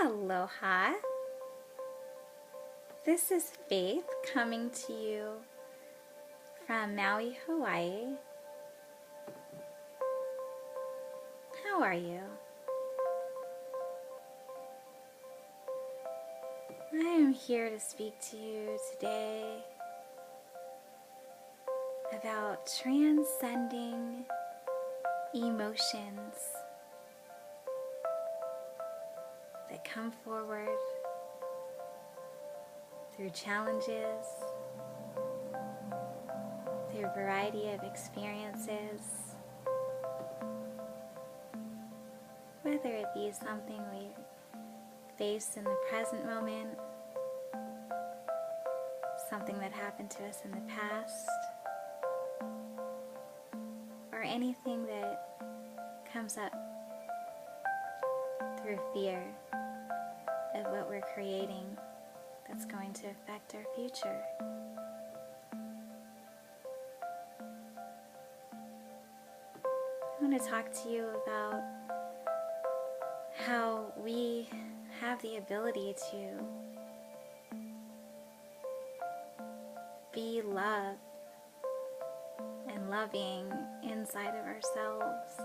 Aloha. This is Faith coming to you from Maui, Hawaii. How are you? I am here to speak to you today about transcending emotions that come forward through challenges, through a variety of experiences, whether it be something we face in the present moment, something that happened to us in the past, or anything that comes up through fear of what we're creating that's going to affect our future. I want to talk to you about how we have the ability to be love and loving inside of ourselves.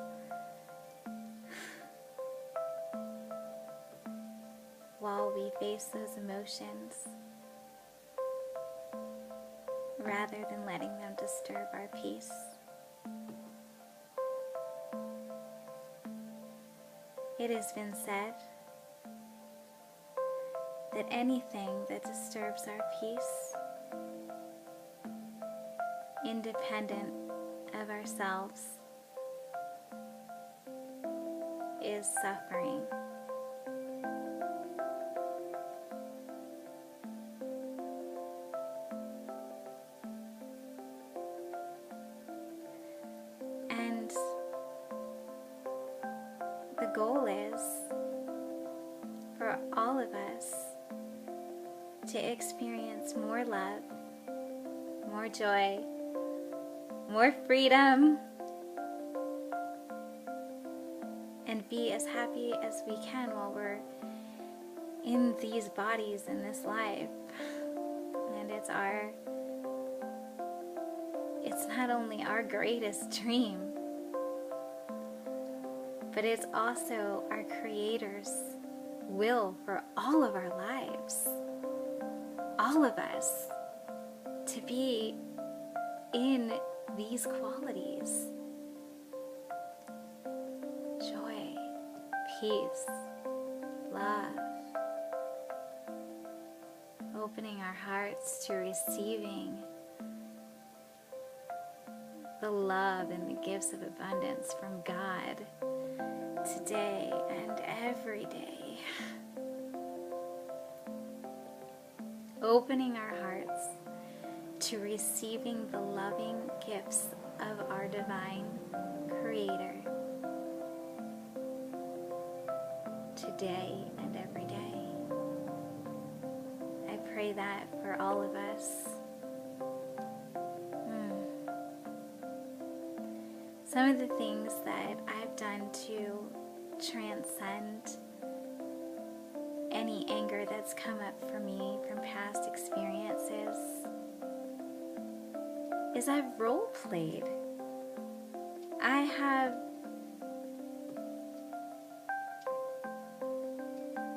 While we face those emotions, rather than letting them disturb our peace. It has been said that anything that disturbs our peace, independent of ourselves, is suffering. And the goal is for all of us to experience more love, more joy, more freedom, and be as happy as we can while we're in these bodies in this life. And it's not only our greatest dream, but it's also our Creator's will for all of our lives. All of us to be in these qualities. Joy, peace, love. Opening our hearts to receiving the love and the gifts of abundance from God today and every day. Opening our hearts to receiving the loving gifts of our divine Creator today and every day. I pray that for all of us. Some of the things that I've done to transcend any anger that's come up for me from past experiences is I've role played. I have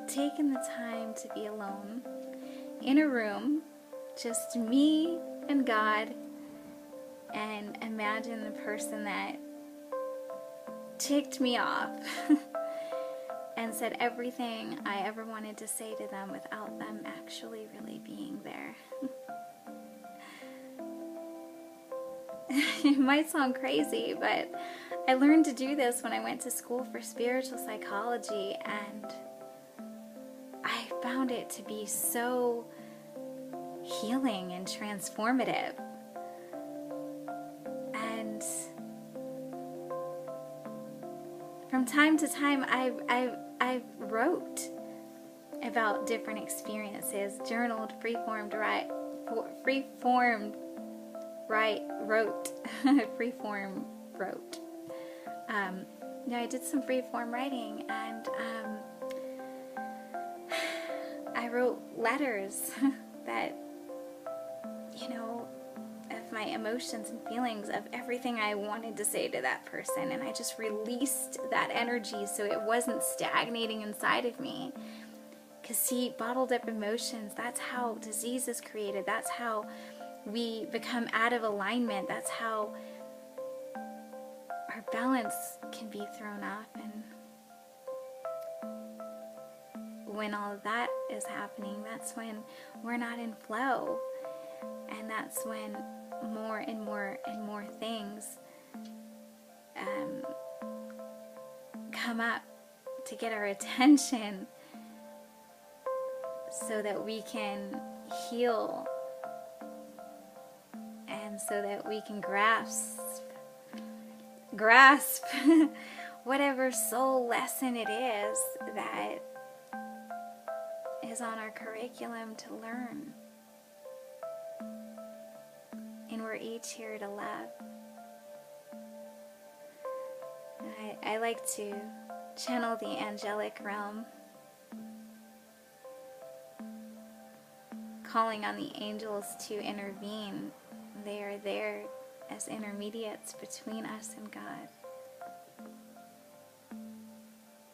taken the time to be alone in a room, just me and God, and imagine the person that ticked me off and said everything I ever wanted to say to them without them actually really being there. It might sound crazy, but I learned to do this when I went to school for spiritual psychology, and I found it to be so healing and transformative. And from time to time, I wrote about different experiences, journaled, freeformed, wrote. I did some freeform writing, and wrote letters that, you know, of my emotions and feelings of everything I wanted to say to that person, and I just released that energy so it wasn't stagnating inside of me. Because see, bottled up emotions, that's how disease is created. That's how we become out of alignment. That's how our balance can be thrown off. And when all of that is happening, that's when we're not in flow. And that's when more and more and more things come up to get our attention, so that we can heal, and so that we can grasp whatever soul lesson it is that is on our curriculum to learn. And we're each here to love. I like to channel the angelic realm, calling on the angels to intervene. They are there as intermediates between us and God.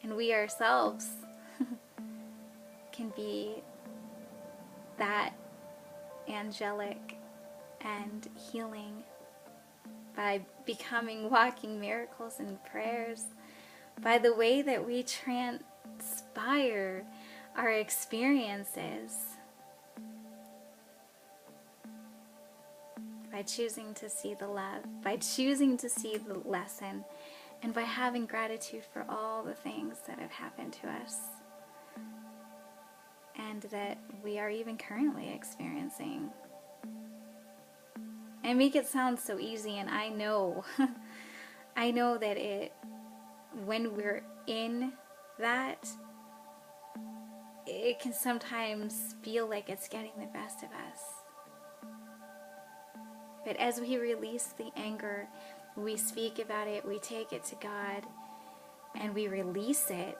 And we ourselves can be that angelic and healing by becoming walking miracles and prayers, by the way that we transpire our experiences, by choosing to see the love, by choosing to see the lesson, and by having gratitude for all the things that have happened to us and that we are even currently experiencing. And make it sound so easy, and I know I know that when we're in that, it can sometimes feel like it's getting the best of us. But as we release the anger, we speak about it, we take it to God, and we release it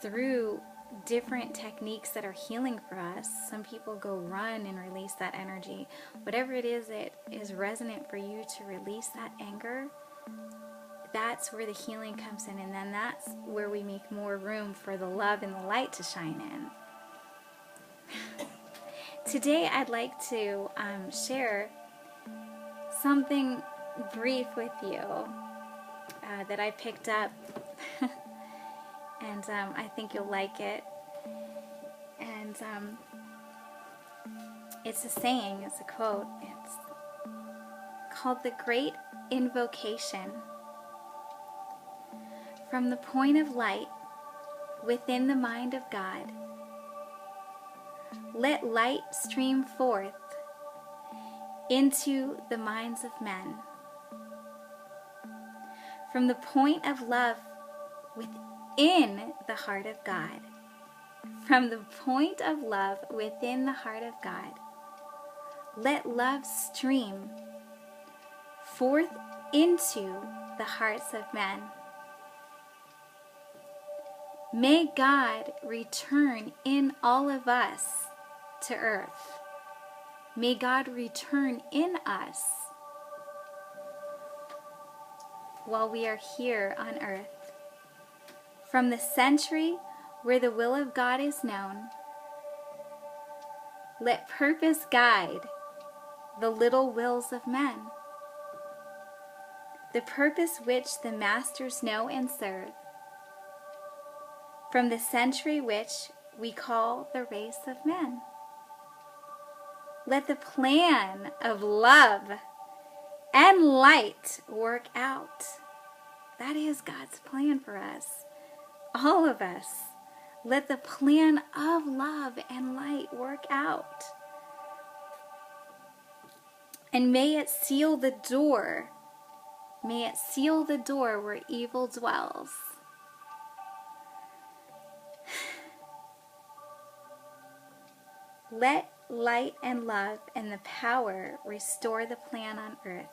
through different techniques that are healing for us. Some people go run and release that energy. Whatever it is that is resonant for you to release that anger, that's where the healing comes in, and then that's where we make more room for the love and the light to shine in. Today I'd like to share something brief with you that I picked up and I think you'll like it. And it's a saying, it's a quote. It's called The Great Invocation. From the point of light within the mind of God, let light stream forth into the minds of men. From the point of love within the heart of God, from the point of love within the heart of God, let love stream forth into the hearts of men. May God return in all of us to earth. May God return in us while we are here on earth. From the century where the will of God is known, let purpose guide the little wills of men, the purpose which the masters know and serve. From the century which we call the race of men, let the plan of love and light work out. That is God's plan for us, all of us. Let the plan of love and light work out. And may it seal the door. May it seal the door where evil dwells. Let light and love and the power restore the plan on earth.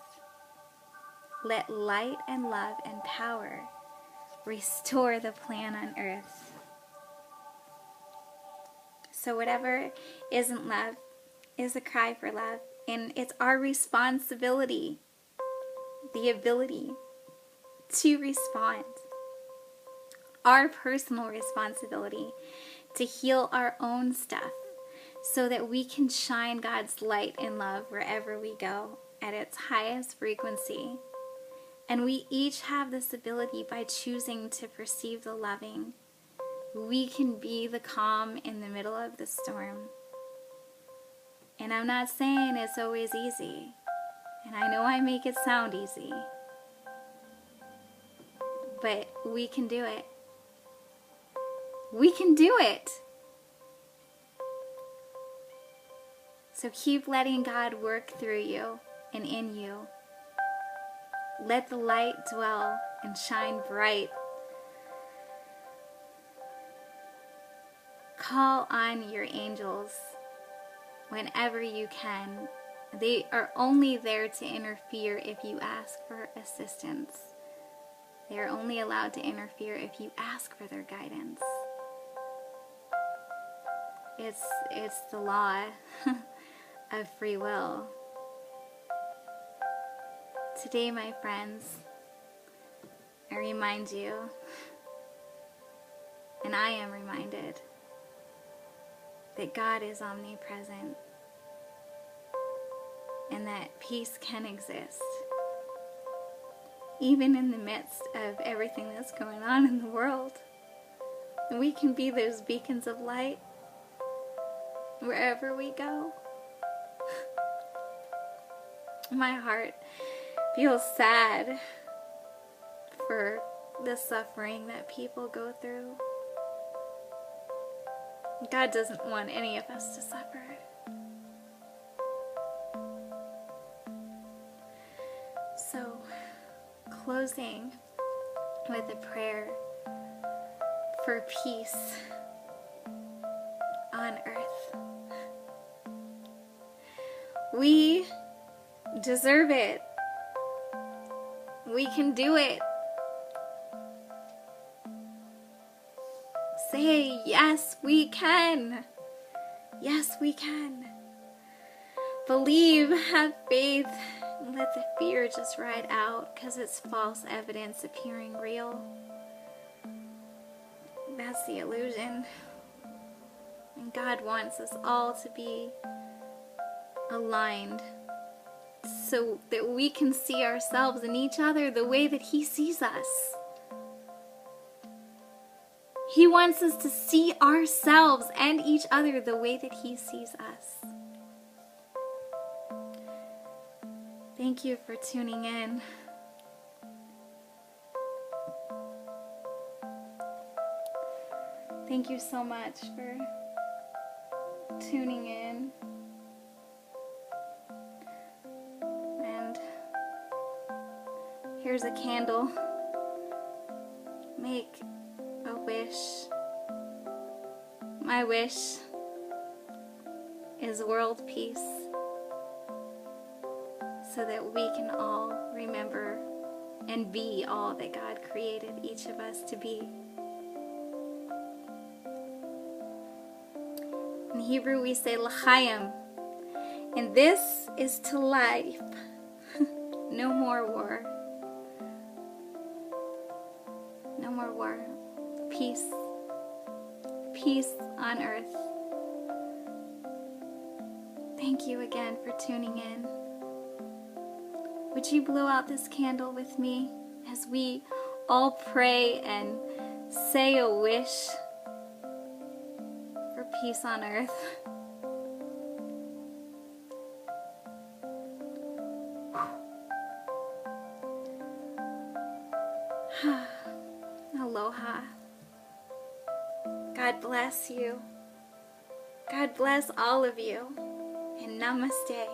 Let light and love and power restore the plan on earth. So whatever isn't love is a cry for love. And it's our responsibility, the ability to respond, our personal responsibility to heal our own stuff so that we can shine God's light and love wherever we go at its highest frequency. And we each have this ability by choosing to perceive the loving. We can be the calm in the middle of the storm. And I'm not saying it's always easy. And I know I make it sound easy. But we can do it. We can do it. So keep letting God work through you and in you. Let the light dwell and shine bright. Call on your angels whenever you can. They are only there to interfere if you ask for assistance. They are only allowed to interfere if you ask for their guidance. It's the law of free will. Today, my friends, I remind you, and I am reminded, that God is omnipresent and that peace can exist even in the midst of everything that's going on in the world. We can be those beacons of light wherever we go. My heart feels sad for the suffering that people go through. God doesn't want any of us to suffer. So, closing with a prayer for peace on earth. We deserve it. We can do it. Say, yes, we can. Yes, we can. Believe, have faith, and let the fear just ride out, because it's false evidence appearing real. That's the illusion. And God wants us all to be aligned so that we can see ourselves and each other the way that He sees us. He wants us to see ourselves and each other the way that He sees us. Thank you for tuning in. Thank you so much for tuning in. And here's a candle. Make a wish. My wish is world peace, so that we can all remember and be all that God created each of us to be. In Hebrew we say l'chaim, and this is to life. No more war. No more war. Peace. Peace on earth. Thank you again for tuning in. Would you blow out this candle with me as we all pray and say a wish for peace on earth? Aloha. God bless you. God bless all of you. And namaste.